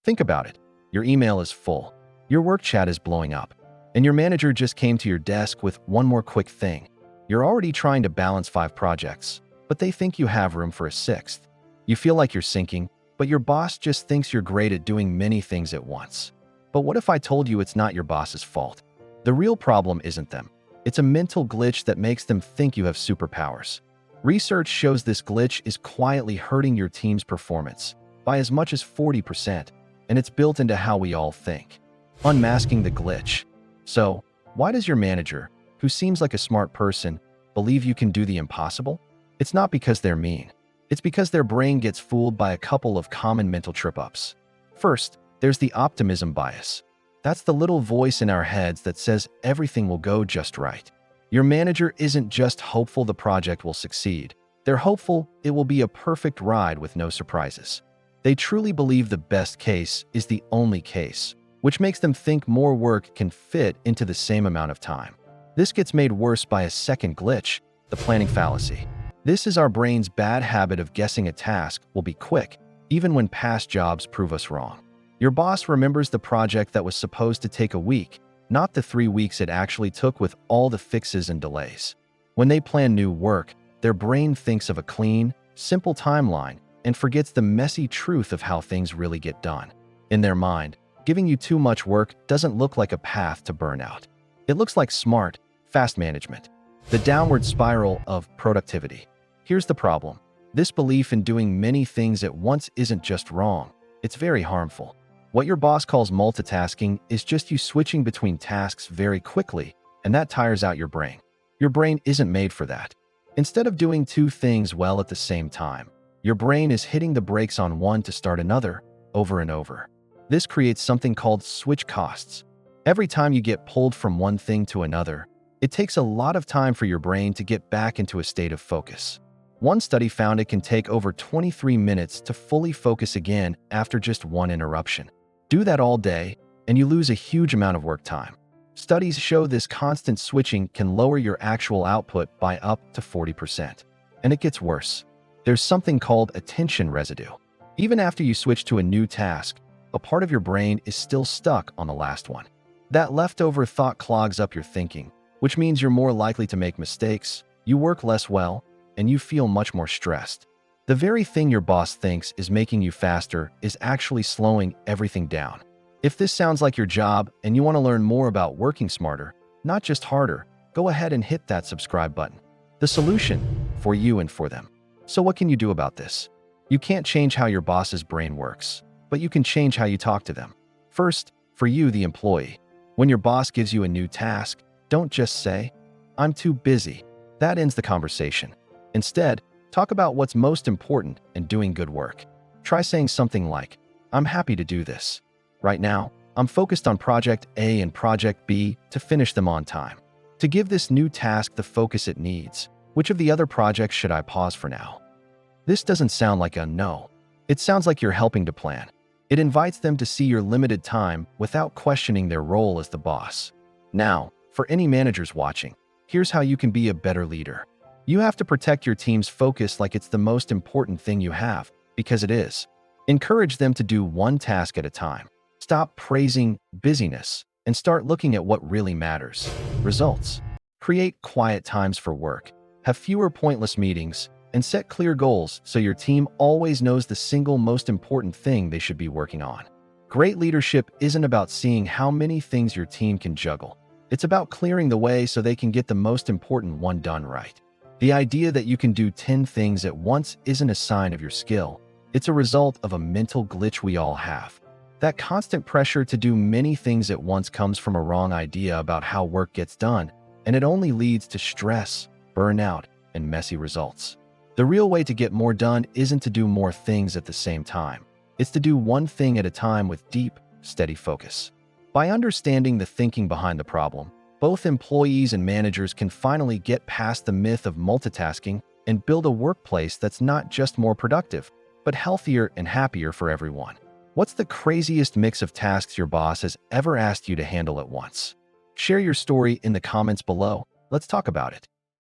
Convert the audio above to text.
Think about it. Your email is full. Your work chat is blowing up. And your manager just came to your desk with one more quick thing. You're already trying to balance 5 projects, but they think you have room for a 6th. You feel like you're sinking, but your boss just thinks you're great at doing many things at once. But what if I told you it's not your boss's fault? The real problem isn't them. It's a mental glitch that makes them think you have superpowers. Research shows this glitch is quietly hurting your team's performance by as much as 40%, and it's built into how we all think. Unmasking the glitch. So, why does your manager, who seems like a smart person, believe you can do the impossible? It's not because they're mean. It's because their brain gets fooled by a couple of common mental trip-ups. First, there's the optimism bias. That's the little voice in our heads that says everything will go just right. Your manager isn't just hopeful the project will succeed. They're hopeful it will be a perfect ride with no surprises. They truly believe the best case is the only case, which makes them think more work can fit into the same amount of time. This gets made worse by a second glitch, the planning fallacy. This is our brain's bad habit of guessing a task will be quick, even when past jobs prove us wrong. Your boss remembers the project that was supposed to take a week, not the 3 weeks it actually took with all the fixes and delays. When they plan new work, their brain thinks of a clean, simple timeline and forgets the messy truth of how things really get done. In their mind, giving you too much work doesn't look like a path to burnout. It looks like smart, fast management. The downward spiral of productivity. Here's the problem. This belief in doing many things at once isn't just wrong, it's very harmful. What your boss calls multitasking is just you switching between tasks very quickly, and that tires out your brain. Your brain isn't made for that. Instead of doing 2 things well at the same time, your brain is hitting the brakes on one to start another, over and over. This creates something called switch costs. Every time you get pulled from one thing to another, it takes a lot of time for your brain to get back into a state of focus. One study found it can take over 23 minutes to fully focus again after just one interruption. Do that all day, and you lose a huge amount of work time. Studies show this constant switching can lower your actual output by up to 40%. And it gets worse. There's something called attention residue. Even after you switch to a new task, a part of your brain is still stuck on the last one. That leftover thought clogs up your thinking, which means you're more likely to make mistakes, you work less well, and you feel much more stressed. The very thing your boss thinks is making you faster is actually slowing everything down. If this sounds like your job and you want to learn more about working smarter, not just harder, go ahead and hit that subscribe button. The solution for you and for them. So what can you do about this? You can't change how your boss's brain works, but you can change how you talk to them. First, for you, the employee. When your boss gives you a new task, don't just say, "I'm too busy." That ends the conversation. Instead, talk about what's most important and doing good work. Try saying something like, "I'm happy to do this. Right now, I'm focused on Project A and Project B to finish them on time. To give this new task the focus it needs, which of the other projects should I pause for now?" This doesn't sound like a no. It sounds like you're helping to plan. It invites them to see your limited time without questioning their role as the boss. Now, for any managers watching, here's how you can be a better leader. You have to protect your team's focus like it's the most important thing you have, because it is. Encourage them to do one task at a time. Stop praising busyness and start looking at what really matters. Results. Create quiet times for work. Have fewer pointless meetings and set clear goals so your team always knows the single most important thing they should be working on. Great leadership isn't about seeing how many things your team can juggle. It's about clearing the way so they can get the most important one done right. The idea that you can do 10 things at once isn't a sign of your skill. It's a result of a mental glitch we all have. That constant pressure to do many things at once comes from a wrong idea about how work gets done, and it only leads to stress, burnout, and messy results. The real way to get more done isn't to do more things at the same time. It's to do one thing at a time with deep, steady focus. By understanding the thinking behind the problem, both employees and managers can finally get past the myth of multitasking and build a workplace that's not just more productive, but healthier and happier for everyone. What's the craziest mix of tasks your boss has ever asked you to handle at once? Share your story in the comments below. Let's talk about it.